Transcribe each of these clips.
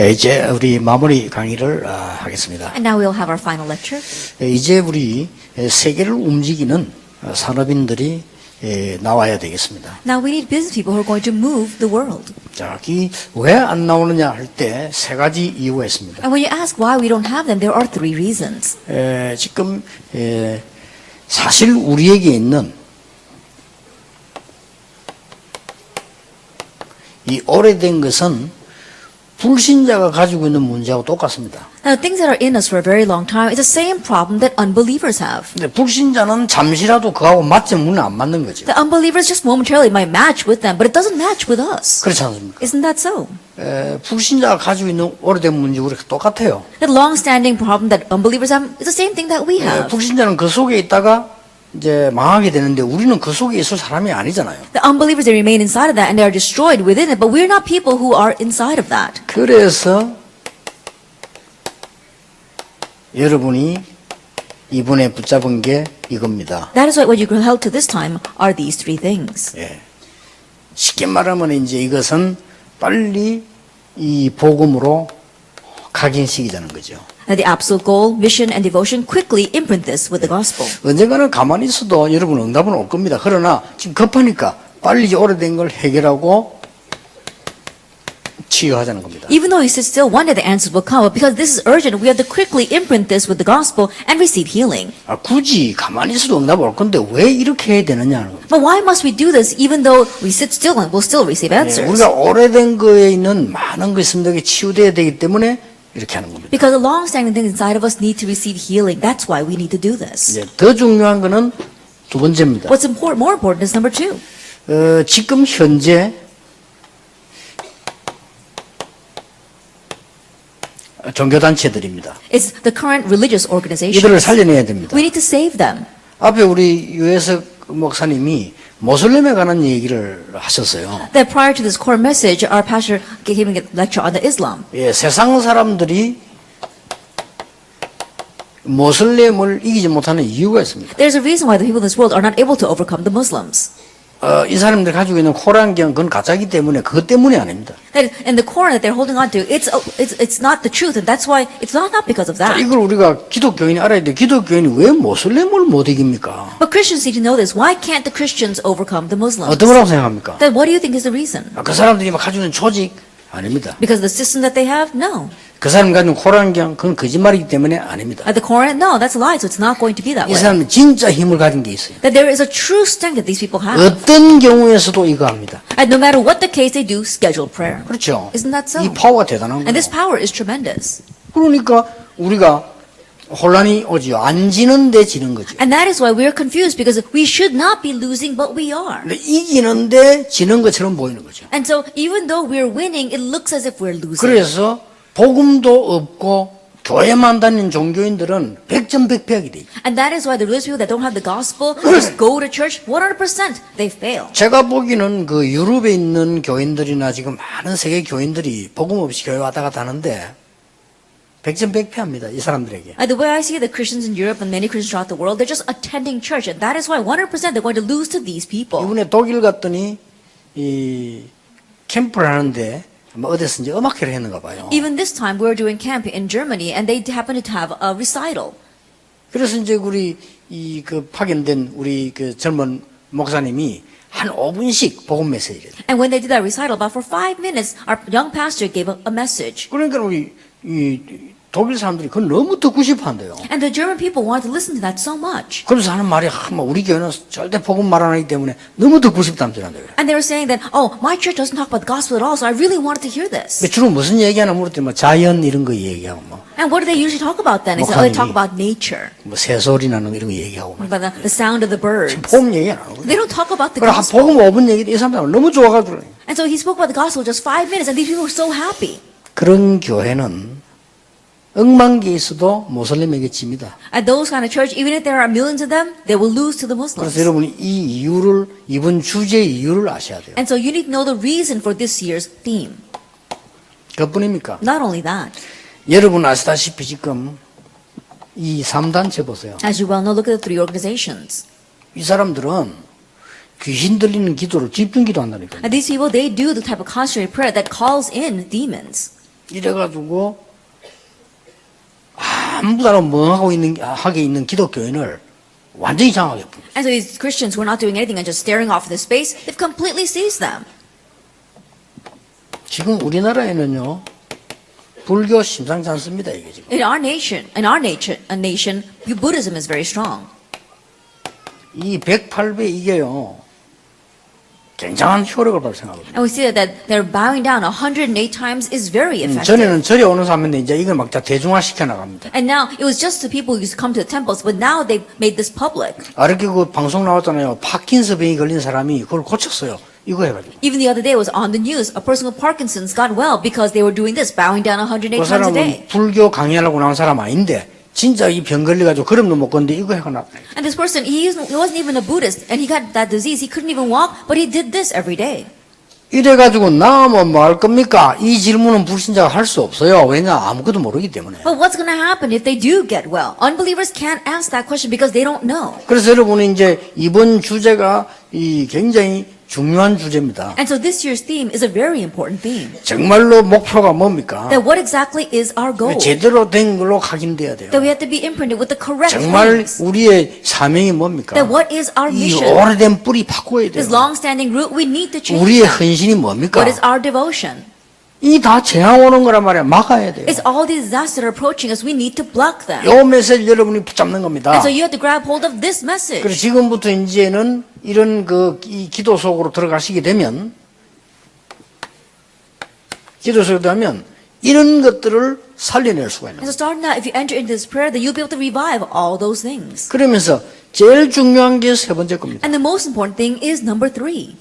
이제 우리 마무리 강의를 하겠습니다. And now we'll have our final lecture. 이제 우리 세계를 움직이는 산업인들이 나와야 되겠습니다. Now we need business people who are going to move the world. 자, 왜 안 나오느냐 할 때 세 가지 이유가 있습니다. And when you ask why we don't have them, there are three reasons. 지금 사실 우리에게 있는 이 오래된 것은 불신자가 가지고 있는 문제하고 똑같습니다. Now, things that are in us for a very long time is the same problem that unbelievers have. 근데 불신자는 잠시라도 그하고 맞으면 안 맞는 거죠. The unbelievers just momentarily might match with them, but it doesn't match with us. 그렇지 않습니까? Isn't that so? 불신자가 가지고 있는 오래된 문제 우리가 똑같아요. The long-standing problem that unbelievers have is the same thing that we have. 불신자는 그 속에 있다가 이제 망하게 되는데 우리는 그 속에 있을 사람이 아니잖아요. The unbelievers, they remain inside of that and they are destroyed within it, but we're not people who are inside of that. 그래서 여러분이 이번에 붙잡은 게 이겁니다. That is why what you held to this time are these three things. 쉽게 말하면 이제 이것은 빨리 이 복음으로 각인시키자는 거죠. And the absolute goal, mission, and devotion quickly imprint this with the gospel. 언젠가는 가만히 있어도 여러분 응답은 올 겁니다. 그러나 지금 급하니까 빨리 이제 오래된 걸 해결하고 치유하자는 겁니다. Even though he says still one day the answers will come, but because this is urgent, we have to quickly imprint this with the gospel and receive healing. 굳이 가만히 있어도 응답 올 건데 왜 이렇게 해야 되느냐는 겁니다. But why must we do this even though we sit still and we'll still receive answers? 우리가 오래된 거에 있는 많은 것이 있습니다. 치유돼야 되기 때문에 이렇게 하는 겁니다. Because the long-standing things inside of us need to receive healing. That's why we need to do this. 이제 더 중요한 거는 두 번째입니다. What's important, more important is number two. 지금 현재 종교단체들입니다. It's the current religious organizations. 이들을 살려내야 됩니다. We need to save them. 앞에 우리 유해석 목사님이 모슬렘에 관한 얘기를 하셨어요. That prior to this core message, our pastor gave a lecture on the Islam. 세상 사람들이 모슬렘을 이기지 못하는 이유가 있습니다. There's a reason why the people in this world are not able to overcome the Muslims. 이 사람들이 가지고 있는 코란경 그건 가짜이기 때문에 그것 때문이 아닙니다. And the Quran that they're holding on to, it's not the truth, and that's why it's not because of that. 이걸 우리가 기독교인이 알아야 돼. 기독교인이 왜 모슬렘을 못 이깁니까? But Christians need to know this. Why can't the Christians overcome the Muslims? 어떤 거라고 생각합니까? Then what do you think is the reason? 그 사람들이 막 가지고 있는 조직 아닙니다. Because of the system that they have? No. 그 사람 가지고 있는 코란경 그건 거짓말이기 때문에 아닙니다. The Quran? No, that's a lie, so it's not going to be that 이 way. 사람은 진짜 힘을 가진 게 있어요. That there is a true strength that these people have. 어떤 경우에서도 이거 합니다. And no matter what the case, they do scheduled prayer. 그렇죠. Isn't that so? 이 파워가 대단한 And this 거예요. power is tremendous. 그러니까 우리가 혼란이 오지요. 안 지는데 지는 거죠. And that is why we're confused, because we should not be losing, but we are. 근데 이기는데 지는 것처럼 보이는 거죠. And so even though we're winning, it looks as if we're losing. 그래서 복음도 없고 교회만 다니는 종교인들은 백전백패하게 돼 있죠. And that is why the religious people that don't have the gospel just go to church 100%. They fail. 제가 보기는 그 유럽에 있는 교인들이나 지금 많은 세계 교인들이 복음 없이 교회 왔다 갔다 하는데 백전백패합니다. 이 사람들에게. The way I see the Christians in Europe and many Christians throughout the world, they're just attending church. And that is why 100% they're going to lose to these people. 이번에 독일 갔더니 이 캠프를 하는데 어디서 이제 음악회를 했는가 봐요. Even this time, we're doing camp in Germany, and they happen to have a recital. 그래서 이제 우리 이 그 파견된 우리 그 젊은 목사님이 한 5분씩 복음 메시지를. And when they did that recital, about for 5 minutes, our young pastor gave a message. 그러니까 우리 이 독일 사람들이 그걸 너무 듣고 싶어 한대요. And the German people wanted to listen to that so much. 그래서 하는 말이 우리 교회는 절대 복음 말 안 하기 때문에 너무 듣고 싶다는 소리한대요. And they were saying that, oh, my church doesn't talk about the gospel at all, so I really wanted to hear this. 주로 무슨 얘기하나 물었더니 뭐 자연 이런 거 얘기하고 뭐 And what do they usually talk about then? They said, oh, they talk about nature, 새소리 나는 거 이런 거 얘기하고 뭐. about the sound of the birds. 복음 얘기 안 하고. They don't talk about the 그래 gospel. 복음 5분 얘기 이 사람들 너무 좋아가지고. And so he spoke about the gospel just 5 minutes, and these people were so happy. 그런 교회는 억만 개 있어도 모슬렘에게 집니다. At those kind of church, even if there are millions of them, they will lose to the Muslims. 그래서 여러분이 이 이유를 이번 주제의 이유를 아셔야 돼요. And so you need to know the reason for this year's theme. 그뿐입니까? Not only that, 여러분 아시다시피 지금 이 3단체 보세요. as you well know, look at the three organizations. 이 사람들은 귀신 들리는 기도를 집중 기도한다니까요. And these people, they do the type of concentrated prayer that calls in demons. 이래가지고 아무도 멍하고 하게 있는 기독교인을 완전히 장하게 봅니다. And so these Christians who are not doing anything and just staring off into space, they've completely seized them. 지금 우리나라에는요 불교 심상치 않습니다. 이게 지금 In our nation, Buddhism is very strong. 이 108배 이게요 굉장한 효력을 발생하거든요. And we see that they're bowing down 108 times is very effective. 전에는 절에 오는 사람인데 이제 이걸 막 다 대중화시켜 나갑니다. And now, it was just the people who used to come to the temples, but now they've made this public. 아르게 그 방송 나왔잖아요. 파킨스 병이 걸린 사람이 그걸 고쳤어요. 이거 해가지고. Even the other day, it was on the news. A person with Parkinson's got well because they were doing this, bowing down 108 그 times a 사람은 day. 불교 강의하려고 나온 사람 아닌데 진짜 이 병 걸려가지고 걸음도 못 걷는데 이거 해가 났다. And this person, he wasn't even a Buddhist, and he got that disease. He couldn't even walk, but he did this every day. 이래가지고 나면 뭐 할 겁니까? 이 질문은 불신자가 할 수 없어요. 왜냐? 아무것도 모르기 때문에. But what's going to happen if they do get well? Unbelievers can't ask that question because they don't know. 그래서 여러분이 이제 이번 주제가 이 굉장히 중요한 주제입니다. And so this year's theme is a very important theme. 정말로 목표가 뭡니까? That what exactly is our goal? 제대로 된 걸로 각인돼야 돼요. That we have to be imprinted with the correct 정말 things. 우리의 사명이 뭡니까? That what is our 이 mission? 오래된 뿌리 바꿔야 돼요. This long-standing root, we need to change 우리의 that. 헌신이 뭡니까? What is our devotion? 이 다 재앙 오는 거란 말이야. 막아야 돼요. It's all these disasters that are approaching us. We need to block them. 요 메시지 여러분이 붙잡는 겁니다. And so you have to grab hold of this message. 그래서 지금부터 이제는 이런 이 기도 속으로 들어가시게 되면 이런 것들을 살려낼 수가 있는 And 거예요. so starting now, if you enter into this prayer, then you'll be able to revive all those things. 그러면서 제일 중요한 게 세 번째 겁니다. And the most important thing is number 3.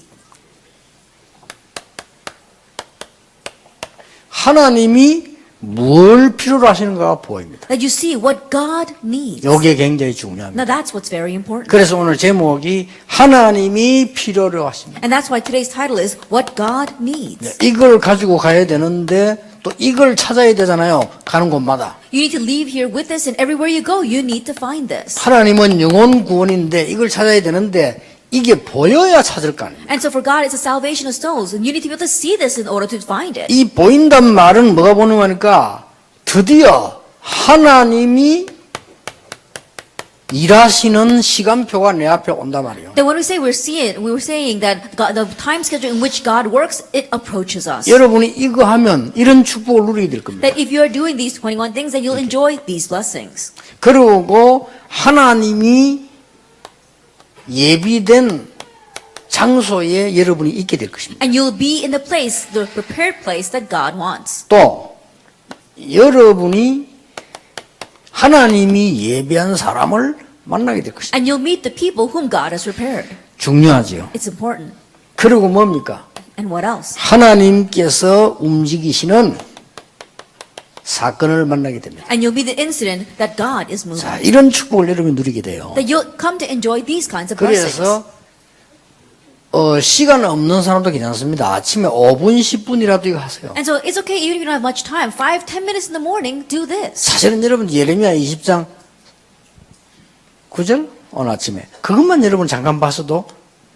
하나님이 뭘 필요로 하시는가 보입니다. That you see what God needs. 이게 굉장히 중요합니다. Now that's what's very important. 그래서 오늘 제목이 하나님이 필요로 하십니다. And that's why today's title is What God Needs. 이걸 가지고 가야 되는데 또 이걸 찾아야 되잖아요. 가는 곳마다. You need to leave here with this, and everywhere you go, you need to find this. 하나님은 영혼 구원인데 이걸 찾아야 되는데 이게 보여야 찾을 거 아니에요. And so for God, it's a salvation of souls, and you need to be able to see this in order to find it. 이 보인단 말은 뭐가 보는 거니까 드디어 하나님이 일하시는 시간표가 내 앞에 온단 말이에요. Then when we say we're saying that God, the time schedule in which God works, it approaches us. 여러분이 이거 하면 이런 축복을 누리게 될 겁니다. That if you are doing these 21 things, then you'll enjoy these blessings. 그리고 하나님이 예비된 장소에 여러분이 있게 될 것입니다. And you'll be in the place, the prepared place that God wants. 또 여러분이 하나님이 예비한 사람을 만나게 될 것입니다. And you'll meet the people whom God has prepared. 중요하지요. It's important. 그리고 뭡니까? And what else? 하나님께서 움직이시는 사건을 만나게 됩니다. And you'll be the incident that God is moving. 자, 이런 축복을 여러분이 누리게 돼요. That you'll come to enjoy these kinds of blessings. 그래서 시간 없는 사람도 괜찮습니다. 아침에 5분, 10분이라도 이거 하세요. And so it's okay even if you don't have much time. 5-10 minutes in the morning, do this. 사실은 여러분 예레미야 20장 9절 오늘 아침에 그것만 여러분 잠깐 봐서도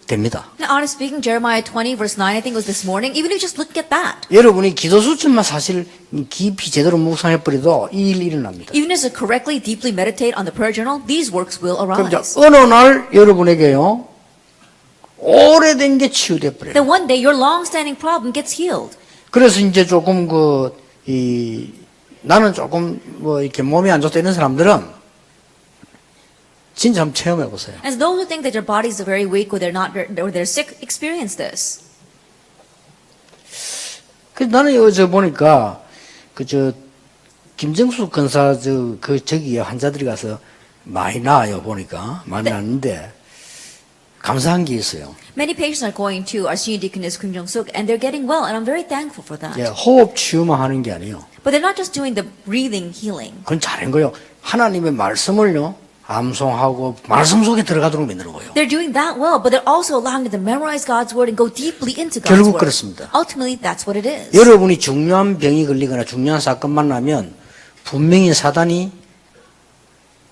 됩니다. Now, honestly speaking, Jeremiah 20 verse 9, I think it was this morning. Even if you just look at that. 여러분이 기도 수준만 사실 깊이 제대로 묵상해 버려도 이 일이 일어납니다. Even as you correctly, deeply meditate on the prayer journal, these works will 그럼 이제 arise. 어느 날 여러분에게요 오래된 게 치유돼 버려요. Then one day your long-standing problem gets healed. 그래서 이제 조금 나는 조금 뭐 이렇게 몸이 안 좋다 이런 사람들은 진짜 한번 체험해 보세요. As those who think that their bodies are very weak or they're sick, experience this. 그래서 나는 어제 보니까 김정수 근사 저기 환자들이 가서 많이 나아요 보니까 많이 나는데 감사한 게 있어요. Many patients are going to our senior deaconess Kim Jong-suk, and they're getting well, and I'm very thankful for that. 예, 호흡 치유만 하는 게 아니에요. But they're not just doing the breathing healing. 그건 잘한 거예요. 하나님의 말씀을요 암송하고 말씀 속에 들어가도록 만드는 거예요. They're doing that well, but they're also allowing them to memorize God's word and go deeply into God's 결국 word. 그렇습니다. Ultimately, that's what it is. 여러분이 중요한 병이 걸리거나 중요한 사건 만나면 분명히 사단이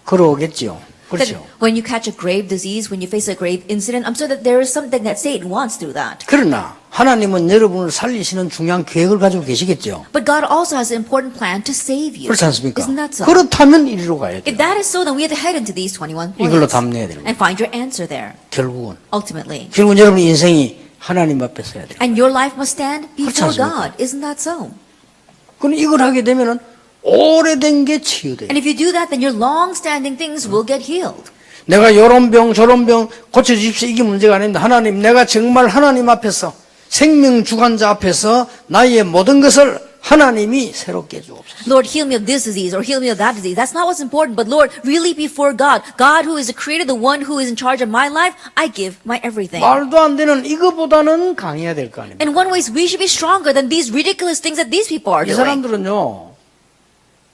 걸어오겠지요. 그렇죠. when you catch a grave disease, when you face a grave incident, I'm sure that there is something that Satan wants through that. 그러나 하나님은 여러분을 살리시는 중요한 계획을 가지고 계시겠죠. But God also has an important plan to save you. 그렇지 않습니까? Isn't that so? 그렇다면 이리로 가야 돼요. If that is so, then we have to head into these 21 points 이걸로 답내야 되는 거예요. and find your answer there, 결국은 ultimately. 여러분 인생이 하나님 앞에 서야 돼요. And your life must stand before 그렇지 않습니까? God. Isn't that so? 그럼 이걸 하게 되면은 오래된 게 치유돼요. And if you do that, then your long-standing things will get healed. 내가 요런 병 저런 병 고쳐주십시오 이게 문제가 아닙니다. 하나님 내가 정말 하나님 앞에서 생명 주관자 앞에서 나의 모든 것을 하나님이 새롭게 해주옵소서. Lord, heal me of this disease or heal me of that disease. That's not what's important. But Lord, really before God, God who is the creator, the one who is in charge of my life, I give my everything. 말도 안 되는 이거보다는 강해야 될 거 아닙니까? In one way, we should be stronger than these ridiculous things that these people are 이 doing. 사람들은요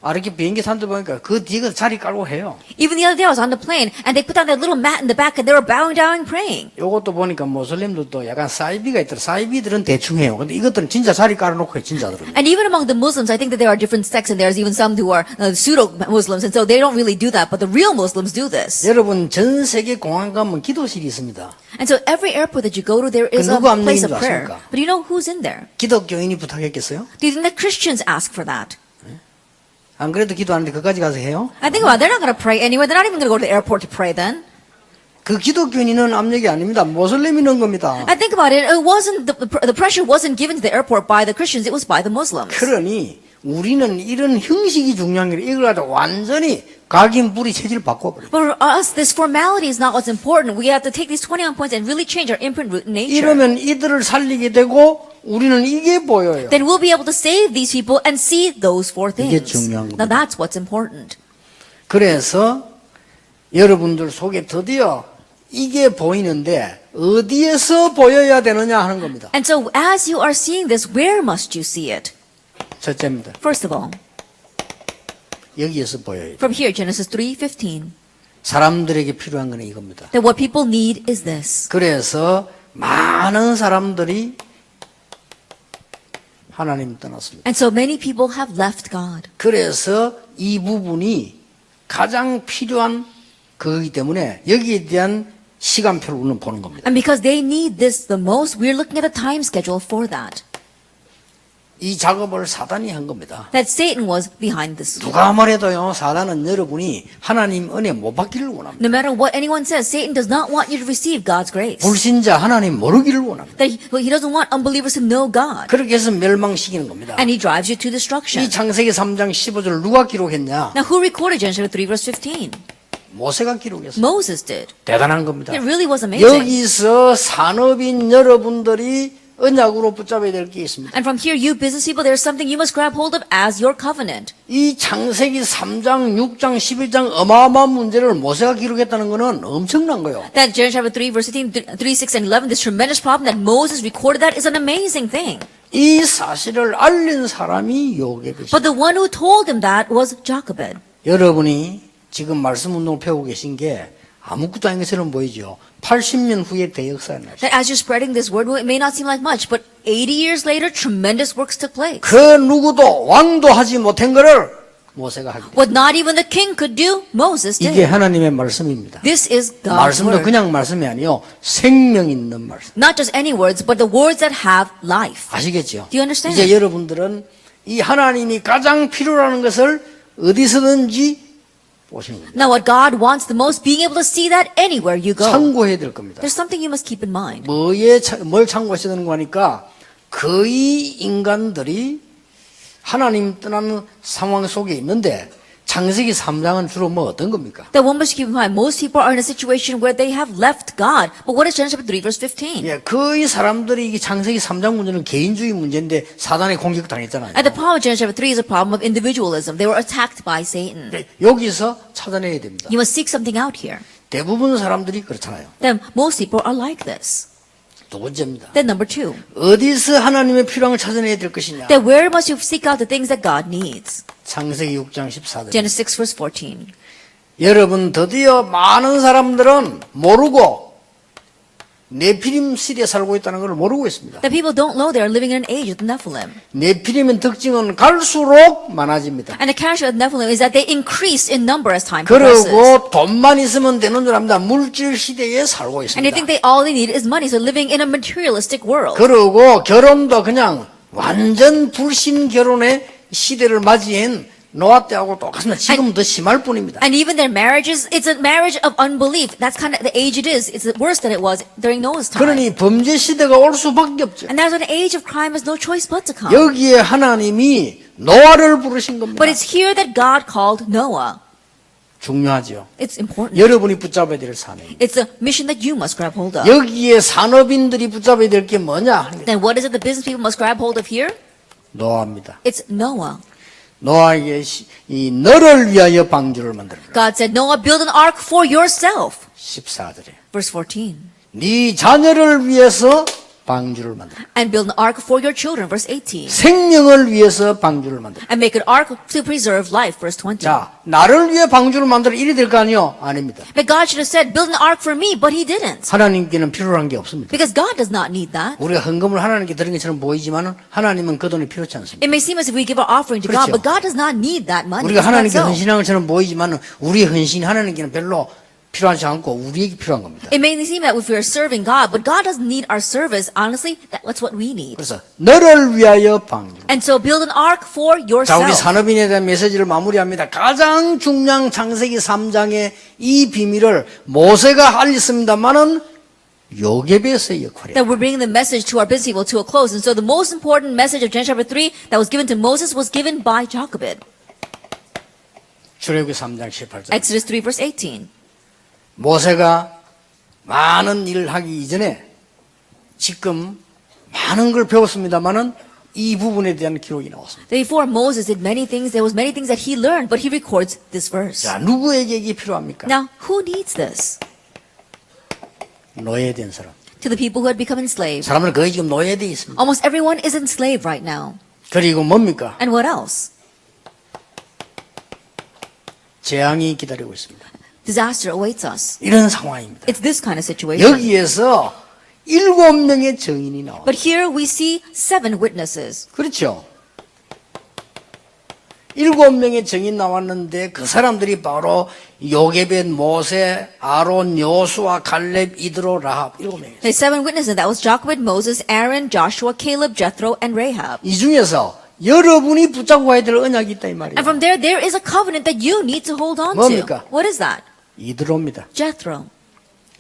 이렇게 비행기 탄 데 보니까 그 뒤에 자리 깔고 해요. Even the other day, I was on the plane and they put down that little mat in the back and they were bowing down and praying. 요것도 보니까 모슬림들도 약간 사이비가 있더라. 사이비들은 대충 해요. 근데 이것들은 진짜 자리 깔아놓고 해요. 진짜들은. And even among the Muslims, I think that there are different sects and there's even some who are pseudo-Muslims and so they don't really do that. But the real Muslims do this. 여러분 전 세계 공항 가면 기도실이 있습니다. And so every airport that you go to, there is a 누구 안 place 내린 줄 of prayer. 아십니까? But you know who's in there? 기독교인이 부탁했겠어요? Do you think that Christians ask for that? 안 그래도 기도하는데 그까지 가서 해요? I think about it, they're not going to pray anywhere. They're not even going to go to the airport to pray then. 그 기독교인은 압력이 아닙니다. 모슬림이 넣은 겁니다. I think about it, it wasn't, the pressure wasn't given to the airport by the Christians, it was by the Muslims. 그러니 우리는 이런 형식이 중요한 게 이걸 가지고 완전히 각인 뿌리 체질을 바꿔버려요. But for us, this formality is not what's important. We have to take these 21 points and really change our imprint root in nature. 이러면 이들을 살리게 되고 우리는 이게 보여요. Then we'll be able to save these people and see those four 이게 things. 중요한 Now 겁니다. that's what's important. 그래서 여러분들 속에 드디어 이게 보이는데 어디에서 보여야 되느냐 하는 겁니다. And so as you are seeing this, where must you see it? 첫째입니다. First of all, 여기에서 보여야 돼요. from here, Genesis 3:15, 사람들에게 필요한 건 이겁니다. that what people need is this. 그래서 많은 사람들이 하나님 떠났습니다. And so many people have left God. 그래서 이 부분이 가장 필요한 거기 때문에 여기에 대한 시간표를 우리는 보는 겁니다. And because they need this the most, we're looking at a time schedule for that. 이 작업을 사단이 한 겁니다. That Satan was behind this. 누가 뭐래도요, 사단은 여러분이 하나님 은혜 못 받기를 원합니다. No matter what anyone says, Satan does not want you to receive God's grace. 불신자 하나님 모르기를 원합니다. That he doesn't want unbelievers to know God. 그렇게 해서 멸망시키는 겁니다. And he drives you to 이 destruction. 창세기 3장 15절 누가 기록했냐? Now who recorded Genesis 3 verse 15? 모세가 기록했어요. Moses did. 대단한 겁니다. It really was amazing. 여기서 산업인 여러분들이 언약으로 붙잡아야 될 게 있습니다. And from here, you business people, there's something you must grab hold of as your covenant. 이 창세기 3장, 6장, 11장 어마어마한 문제를 모세가 기록했다는 것은 엄청난 거예요. That Genesis chapter 3 verse 15, 3, 6, and 11, this tremendous problem that Moses recorded, that is an amazing thing. 이 사실을 알린 사람이 요게벳이에요. But the one who told him that was Jochebed. 여러분이 지금 말씀 운동을 배우고 계신 게 아무것도 아닌 것처럼 보이죠. 80년 후에 대역사가 나죠. That as you're spreading this word, it may not seem like much, but 80 years later, tremendous works took place. 그 누구도 왕도 하지 못한 것을 모세가 하게 돼요. What not even the king could do, Moses 이게 did. 하나님의 말씀입니다. This is God's 말씀도 word. 그냥 말씀이 아니요 생명 있는 말씀. Not just any words, but the words that have life. 아시겠죠? Do you understand? 이제 여러분들은 이 하나님이 가장 필요로 것을 어디서든지 보시는 겁니다. Now what God wants the most, being able to see that anywhere you go. 참고해야 될 겁니다. There's something you must keep in mind. 뭘 참고하셔야 되는 거니까 거의 인간들이 하나님 떠나는 상황 속에 있는데 창세기 3장은 주로 뭐 어떤 겁니까? That one must keep in mind. Most people are in a situation where they have left God. But what is Genesis chapter 3 verse 15? 예, 거의 사람들이 이 창세기 3장 문제는 개인주의 문제인데 사단의 공격 당했잖아요. And the problem of Genesis chapter 3 is a problem of individualism. They were attacked by Satan. 네, 여기서 찾아내야 됩니다. You must seek something out here. 대부분 사람들이 그렇잖아요. Then most people are like this. 두 번째입니다. Then number 2. 어디서 하나님의 필요함을 찾아내야 될 것이냐? Then where must you seek out the things that God needs? 창세기 6장 14절. Genesis 6 verse 14. 여러분 드디어 많은 사람들은 모르고 네피림 시대에 살고 있다는 걸 모르고 있습니다. That people don't know they are living in an age of the Nephilim. 네피림의 특징은 갈수록 많아집니다. And the character of Nephilim is that they increase in number as time progresses. 그리고 돈만 있으면 되는 줄 압니다. 물질 시대에 살고 And they 있습니다. think all they need is money, so living in a materialistic world. 그리고 결혼도 그냥 완전 불신 결혼의 시대를 맞이한 노아 때하고 똑같습니다. 지금 더 심할 뿐입니다. And even their marriages, it's a marriage of unbelief. That's kind of the age it is. It's worse than it was during Noah's time. 그러니 범죄 시대가 올 수밖에 없죠. And that's when the age of crime has no choice but to come. 여기에 하나님이 노아를 부르신 겁니다. But it's here that God called Noah. 중요하죠. It's important. 여러분이 붙잡아야 될 산업입니다. It's a mission that you must grab hold of. 여기에 산업인들이 붙잡아야 될 게 뭐냐? Then what is it the business people must grab hold of here? 노아입니다. It's Noah. 노아에게 이 너를 위하여 방주를 만들어라. God said, Noah, build an ark for yourself. 14절에 Verse 14. 네 자녀를 위해서 방주를 만들어. And build an ark for your children. Verse 18. 생명을 위해서 방주를 만들어. And make an ark to preserve life. Verse 20. 자, 나를 위해 방주를 만들어 이리 될 거 아니요? 아닙니다. But God should have said, build an ark for me, but he didn't. 하나님께는 필요한 게 없습니다. Because God does not need that. 우리가 헌금을 하나님께 드린 것처럼 보이지만 하나님은 그 돈이 필요치 않습니다. It may seem as if we give our offering to God, 그렇죠. but God does not need that money. 우리가 Isn't that 하나님께 so? 헌신한 것처럼 보이지만 우리의 헌신이 하나님께는 별로 필요하지 않고 우리에게 필요한 겁니다. It may seem that if we are serving God, but God doesn't need our service. Honestly, that's what we need. 그래서 너를 위하여 방주. And so build an ark for 자, 우리 yourself. 산업인에 대한 메시지를 마무리합니다. 가장 중요한 창세기 3장의 이 비밀을 모세가 알렸습니다만은 요게벳의 역할이에요. That we're bringing the message to our business people to a close. And so the most important message of Genesis chapter 3 that was given to Moses was given by Jochebed. 출애굽기 3장 18절. Exodus 3 verse 18. 모세가 많은 일을 하기 이전에 지금 많은 걸 배웠습니다만은 이 부분에 대한 기록이 나왔습니다. Before Moses did many things, there was many things that he learned, but he records this verse. 자, 누구에게 이게 필요합니까? Now, who needs this? 노예된 사람. To the people who had become enslaved. 사람은 거의 지금 노예되어 있습니다. Almost everyone is enslaved right now. 그리고 뭡니까? And what else? 재앙이 기다리고 있습니다. Disaster awaits us. 이런 상황입니다. It's this kind of situation. 여기에서 7명의 증인이 나와요. But here we see 7 witnesses. 그렇죠. 7명의 증인 나왔는데 그 사람들이 바로 요게벳, 모세, 아론, 여수아, 갈렙, 이드로, 라합 7명이에요. There's 7 witnesses. That was Jochebed, Moses, Aaron, Joshua, Caleb, Jethro, and Rahab. 이 중에서 여러분이 붙잡고 가야 될 언약이 있다 이 말이에요. And from there is a covenant that you need to hold on 뭡니까? to. What is that? 이드로입니다. Jethro.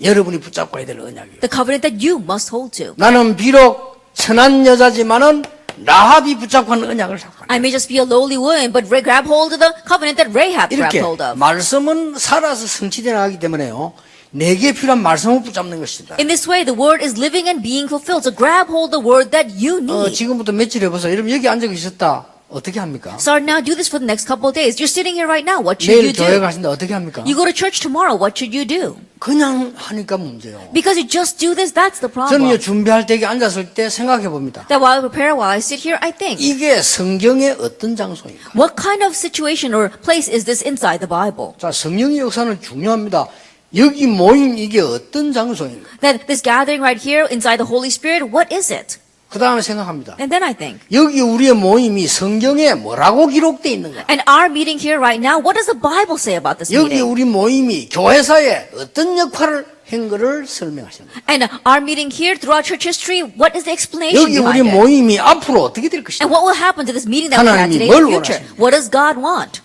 여러분이 붙잡고 가야 될 언약이에요. The covenant that you must hold to. 나는 비록 천한 여자지만은 라합이 붙잡고 한 언약을 잡고 I may just be a lowly woman, but grab hold of the covenant that Rahab grabbed 이렇게 hold of. 말씀은 살아서 성취되어 나가기 때문에요. 내게 필요한 말씀을 붙잡는 것입니다. In this way, the word is living and being fulfilled. So grab hold the word that you need. 지금부터 며칠 해보세요. 여러분 여기 앉아 계셨다. 어떻게 합니까? Start now. Do this for the next couple of days. You're sitting here right now. What should 내일 you 교회 do? 가신다. 어떻게 합니까? You go to church tomorrow. What should you do? 그냥 하니까 문제요. Because you just do this, that's the 저는요 problem. 준비할 때 여기 앉았을 때 생각해 봅니다. That while I prepare, while I sit here, I think, 이게 성경의 어떤 장소인가? what kind of situation or place is this inside the Bible? 자, 성령의 역사는 중요합니다. 여기 모임 이게 어떤 장소인가? That this gathering right here inside the Holy Spirit, what is it? 그 다음에 생각합니다. And then I think, 여기 우리의 모임이 성경에 뭐라고 기록되어 있는가? and our meeting here right now, what does the Bible say about this 여기 meeting? 우리 모임이 교회사에 어떤 역할을 한 것을 설명하십니다. And our meeting here throughout church history, what is the explanation 여기 우리 behind it? 모임이 앞으로 어떻게 될 것인가? And what will happen to this meeting that we have 하나님이 today in 뭘 the future? 원하십니까? What does God want?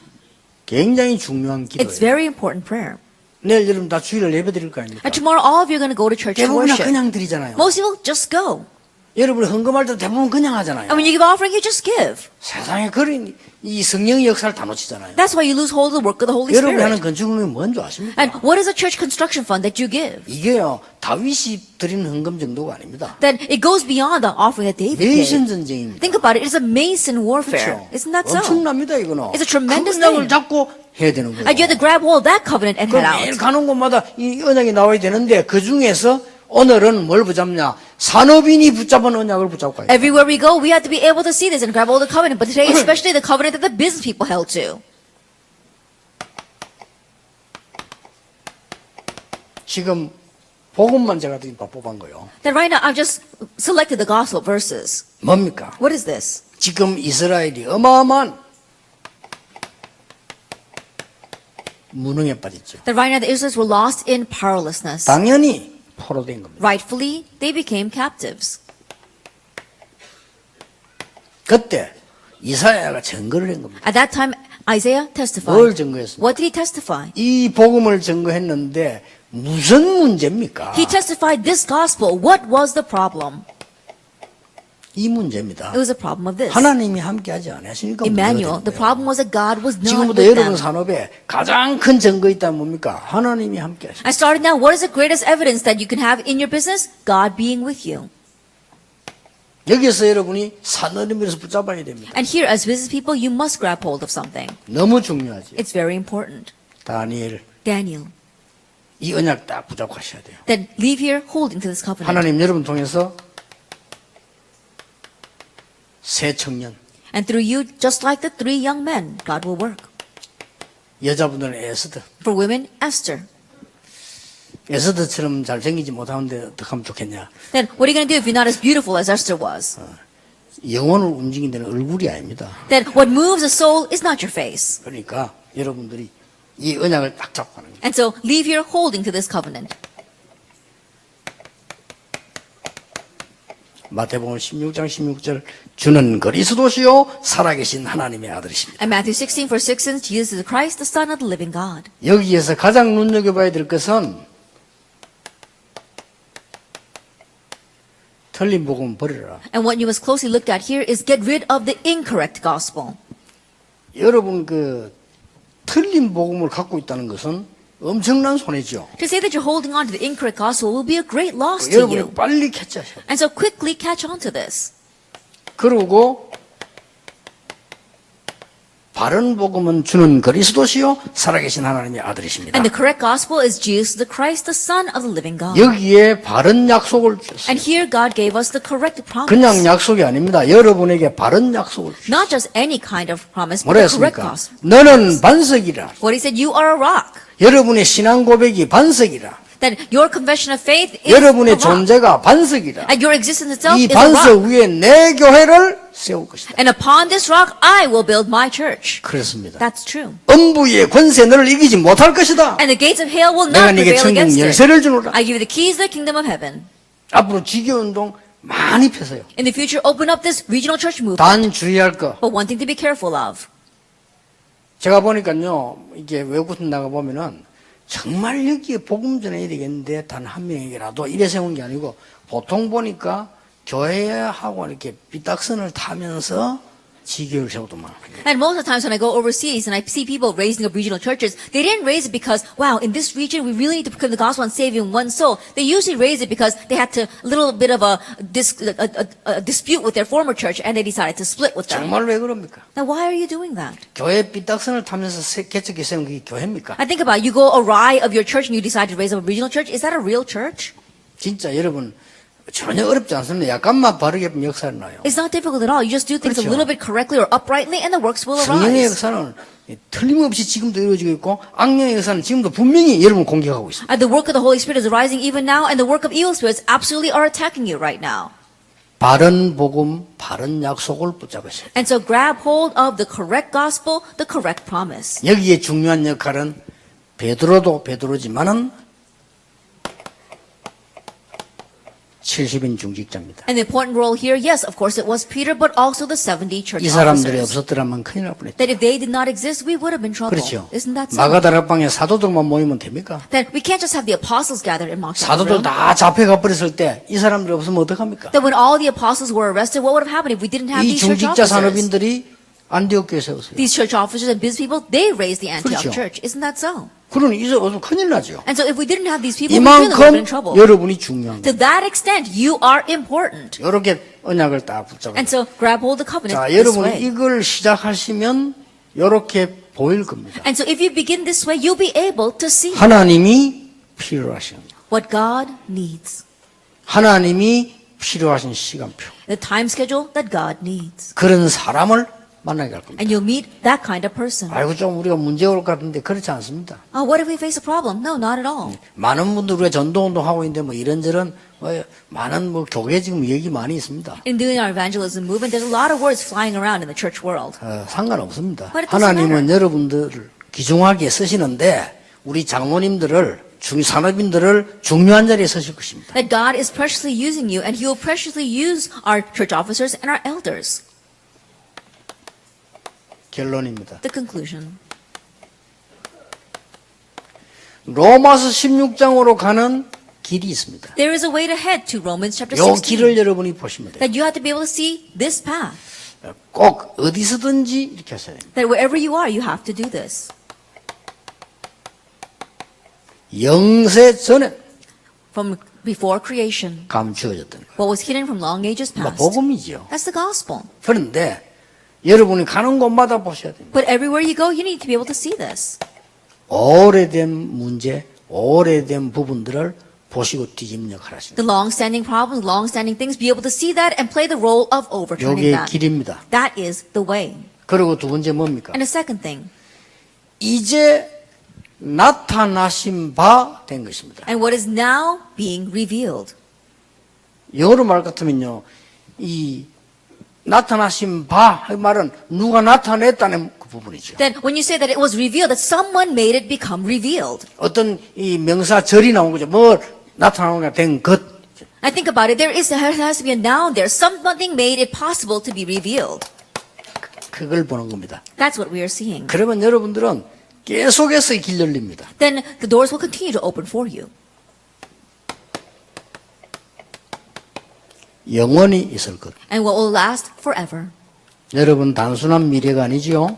굉장히 중요한 It's 기도예요. very important prayer. 내일 여러분 다 주일을 예배 드릴 거 아닙니까? And tomorrow, all of you are going to go to church to 대부분 다 worship. 그냥 드리잖아요. Most people just go. 여러분이 헌금할 때 대부분 그냥 하잖아요. And when you give offering, you just give. 세상에 그런 이 성령의 역사를 다 놓치잖아요. That's why you lose hold of the work of the Holy 여러분이 하는 Spirit. 건축금이 뭔지 아십니까? And what is a church construction fund that you give? 이게요 다윗이 드리는 헌금 정도가 아닙니다. That it goes beyond the offering that David 메이션 gave. 전쟁입니다. Think about it. It's a Mason warfare. 그렇죠? Isn't that so? 엄청납니다 이거는. It's a tremendous 그 언약을 thing. 잡고 해야 되는 거예요. And you have to grab hold of that covenant and head 그럼 매일 out. 가는 곳마다 이 언약이 나와야 되는데 그 중에서 오늘은 뭘 붙잡냐? 산업인이 붙잡은 언약을 붙잡고 가야 돼요. Everywhere we go, we have to be able to see this and grab hold of the covenant. But today, especially the covenant that the business people held to. 지금 복음만 제가 다 뽑은 거요. That right now I've just selected the gospel verses. 뭡니까? What is this? 지금 이스라엘이 어마어마한 무능에 빠졌죠. That right now the Israelites were lost in powerlessness. 당연히 포로된 겁니다. Rightfully, they became captives. 그때 이사야가 증거를 한 겁니다. At that time, Isaiah 뭘 testified. 증거했습니까? What did he testify? 이 복음을 증거했는데 무슨 문제입니까? He testified this gospel. What was the problem? 이 문제입니다. It was a problem of this. 하나님이 함께하지 않으시니까 Emmanuel, the problem was that God was not 지금부터 with 여러분 them. 산업에 가장 큰 증거 있다면 뭡니까? 하나님이 함께하시다. I started now. What is the greatest evidence that you can have in your business? God being with you. 여기서 여러분이 산업에서 붙잡아야 됩니다. And here, as business people, you must grab hold of something. 너무 중요하지. It's very important. 다니엘, Daniel, 이 언약 딱 붙잡고 하셔야 돼요. then leave here holding to this covenant. 하나님 여러분 통해서 새 청년, And through you, just like the 3 young men, God will work. 여자분들은 에스더. For women, Esther. 에스더처럼 잘생기지 못하는데 어떻게 하면 좋겠냐. Then what are you going to do if you're not as beautiful as Esther was? 영혼을 움직이는 데는 얼굴이 아닙니다. Then what moves a soul is not your face. 그러니까 여러분들이 이 언약을 딱 잡고 하는 거예요. And so leave here holding to this covenant. 마태복음 16장 16절 주는 그리스도시요 살아계신 하나님의 아들이십니다. And Matthew 16, verse 6 says, Jesus is the Christ, the Son of the living God. 여기에서 가장 눈여겨봐야 될 것은 틀린 복음 버리라. And what you must closely look at here is get rid of the incorrect gospel. 여러분 그 틀린 복음을 갖고 있다는 것은 엄청난 손해죠. To say that you're holding on to the incorrect gospel will be a great loss to you. 여러분이 빨리 캐치하셔야 돼요. And so quickly catch on to this. 그리고 바른 복음은 주는 그리스도시요 살아계신 하나님의 아들이십니다. And the correct gospel is Jesus the Christ, the Son of the living God. 여기에 바른 약속을 주셨어요. And here God gave us the correct promise. 그냥 약속이 아닙니다. 여러분에게 바른 약속을 주셨어요. Not just any kind of promise, but 뭐라 the correct 했습니까? gospel. 너는 반석이라. What he said, you are a rock. 여러분의 신앙 고백이 반석이라. That your confession of faith is 여러분의 a rock. 존재가 반석이라. And your existence itself 이 is a rock. 반석 위에 내 교회를 세울 것이다. And upon this rock, I will build my church. 그렇습니다. That's true. 음부의 권세 너를 이기지 못할 것이다. And the gates of hell will 내가 not 네게 prevail 천국 against it. 열쇠를 주노라. I give you the keys to the kingdom of heaven. 앞으로 지교운동 많이 펴세요. In the future, open up this regional church movement. 단 주의할 거. But one thing to be careful of. 제가 보니까요, 이게 외국 나가 보면은 정말 여기에 복음 전해야 되겠는데 단 한 명에게라도 이래 세운 게 아니고 보통 보니까 교회하고 이렇게 삐딱선을 타면서 지교를 세우도 많아요. And most of the times when I go overseas and I see people raising up regional churches, they didn't raise it because, wow, in this region we really need to proclaim the gospel and saving one soul. They usually raise it because they had a little bit of a dispute with their former church and they decided to split with them. 정말 왜 그럽니까? Now why are you doing that? 교회 삐딱선을 타면서 개척에 세운 게 교회입니까? I think about it, you go awry of your church and you decide to raise up a regional church. Is that a real church? 진짜 여러분 전혀 어렵지 않습니다. 약간만 바르게 하면 역사를 나요. It's not difficult at all. You just do things a 그렇죠. little bit correctly or uprightly and the works will 성령의 arise. 역사는 틀림없이 지금도 이루어지고 있고 악령의 역사는 지금도 분명히 여러분을 공격하고 있습니다. And the work of the Holy Spirit is arising even now and the work of evil spirits absolutely are attacking you right now. 바른 복음, 바른 약속을 붙잡으셔야 돼요. And so grab hold of the correct gospel, the correct promise. 여기에 중요한 역할은 베드로도 베드로지만은 70인 중직자입니다. And the important role here, yes, of course it was Peter, but also the 70 church 이 사람들이 officers. 없었더라면 큰일 날 뻔했죠. That if they did not exist, we would have been in trouble. 그렇죠. Isn't that so? 마가다락방에 사도들만 모이면 됩니까? That we can't just have the apostles gathered in Mount 사도들 Room. 다 잡혀가 버렸을 때 이 사람들이 없으면 어떡합니까? That when all the apostles were arrested, what would have happened if we didn't have 이 these church 중직자 officers? 산업인들이 안디옥 교회 세웠어요. These church officers and business people, they raised the Antioch 그렇죠. church. Isn't that so? 그러니 이제 없으면 큰일 나죠. And so if we didn't have these people, we really would have 이만큼 been in trouble. 여러분이 중요한 거예요. To that extent, you are important. 이렇게 언약을 딱 붙잡아요. And so grab hold of the covenant 자, this 여러분이 way. 이걸 시작하시면 이렇게 보일 겁니다. And so if you begin this way, you'll be able to see 하나님이 필요하신 what God needs. 하나님이 필요하신 시간표. The time schedule that God needs. 그런 사람을 만나게 할 겁니다. And you'll meet that kind of person. 아이고 좀 우리가 문제 올 것 같은데 그렇지 않습니다. What if we face a problem? No, not at all. 많은 분들 우리가 전도운동 하고 있는데 뭐 이런저런 많은 뭐 교회 지금 얘기 많이 있습니다. In doing our evangelism movement, there's a lot of words flying around in the church world. 상관없습니다. But it doesn't 하나님은 matter. 여러분들을 귀중하게 쓰시는데 우리 장모님들을 산업인들을 중요한 자리에 서실 것입니다. That God is preciously using you, and He will preciously use our church officers and our elders. 결론입니다. The conclusion. 로마서 16장으로 가는 길이 있습니다. There is a way to head to Romans chapter 이 16. 길을 여러분이 보시면 돼요. That you have to be able to see this path. 꼭 어디서든지 이렇게 하셔야 됩니다. That wherever you are, you have to do this. 영세 전에 From before creation, 감추어졌던 거예요. what was hidden from long ages 뭐 past. 복음이죠. That's the gospel. 그런데 여러분이 가는 곳마다 보셔야 됩니다. But everywhere you go, you need to be able to see this. 오래된 문제, 오래된 부분들을 보시고 뒤집는 역할을 하십니다. The long-standing problems, long-standing things, be able to see that and play the role of overturning 이게 that. 길입니다. That is the way. 그리고 두 번째 뭡니까? And a second thing, 이제 나타나신 바 된 것입니다. and what is now being revealed. 영어로 말 같으면요, 이 나타나신 바 이 말은 누가 나타냈다는 그 부분이죠. Then when you say that it was revealed, that someone made it become revealed. 어떤 이 명사절이 나온 거죠. 뭐 나타나는 된 것. I think about it, there has to be a noun there. Something made it possible to be revealed. 그걸 보는 겁니다. That's what we are seeing. 그러면 여러분들은 계속해서 이 길 열립니다. Then the doors will continue to open for you. 영원히 있을 것. And what will last forever. 여러분 단순한 미래가 아니지요.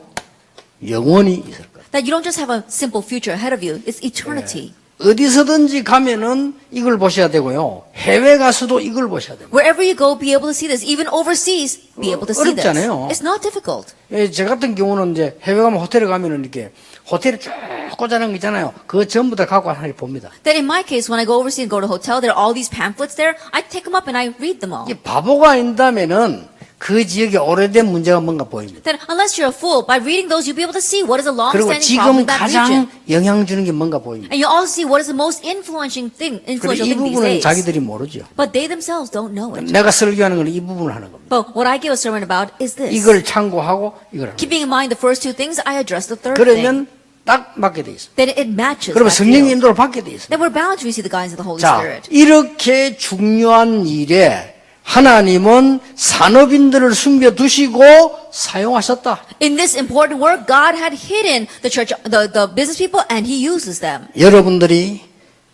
영원히 있을 것. That you don't just have a simple future ahead of you, it's eternity. 어디서든지 가면은 이걸 보셔야 되고요. 해외 가서도 이걸 보셔야 됩니다. Wherever you go, be able to see this. Even overseas, be able to see this. 어렵잖아요. It's not difficult. 예, 저 같은 경우는 이제 해외 가면 호텔에 가면은 이렇게 호텔에 쭉 꽂아놓은 거 있잖아요. 그거 전부 다 갖고 하나씩 봅니다. Then in my case, when I go overseas and go to a hotel, there are all these pamphlets there. I take them up and I read them all. 이 바보가 아닌다면은 그 지역에 오래된 문제가 뭔가 보입니다. Then unless you're a fool, by reading those, you'll be able to see what is a 그리고 long-standing problem 지금 in that 가장 region. 영향 주는 게 뭔가 보입니다. And you'll also see what is the most influential thing 그리고 이 these 부분은 days. 자기들이 모르죠. But they themselves don't know it. 내가 설교하는 건 이 부분을 하는 겁니다. But what I give a sermon about is this. 이걸 참고하고 이걸 하는 겁니다. Keeping in mind the first two things, I address the third thing. 그러면 딱 맞게 돼 있어요. Then it matches. 그러면 that 성령의 field. 인도를 받게 돼 있어요. Then we're bound to receive the guidance of the Holy 자, Spirit. 이렇게 중요한 일에 하나님은 산업인들을 숨겨두시고 사용하셨다. In this important work, God had hidden the church, the business people, and He uses them. 여러분들이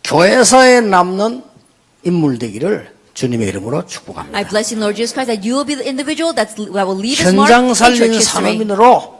교회사에 남는 인물 되기를 주님의 이름으로 I 축복합니다. bless you, Lord Jesus Christ, that you will be the individual that will leave His mark 현장 in church 살린 history. 산업인으로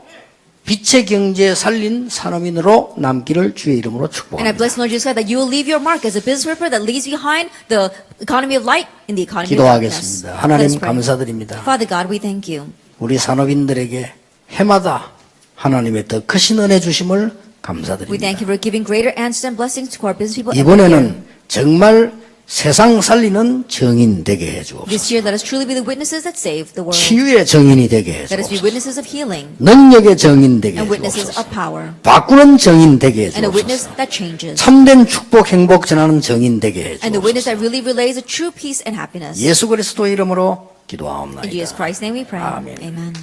빛의 경제 살린 산업인으로 남기를 주의 이름으로 And I 축복합니다. bless you, Lord Jesus Christ, that you will leave your mark as a business ripper that leaves behind the economy of light in the economy of darkness. 기도하겠습니다. Let us 하나님 pray. 감사드립니다. Father God, we thank you. 우리 산업인들에게 해마다 하나님의 더 크신 은혜 주심을 We 감사드립니다. thank you for giving greater answers and blessings to our business people every year. 이번에는 정말 세상 살리는 정인 되게 해주옵소서. This year, let us truly be the witnesses that save the world. 치유의 정인이 되게 Let us be 해주옵소서. witnesses of healing 능력의 정인 되게 and witnesses 해주옵소서. of power 바꾸는 정인 되게 and a witness 해주옵소서. that changes 참된 축복 행복 전하는 정인 되게 and the witness 해주옵소서. that really relays a true peace and happiness. 예수 그리스도의 이름으로 In 기도하옵나이다. Jesus Christ's name we pray. 아멘. Amen.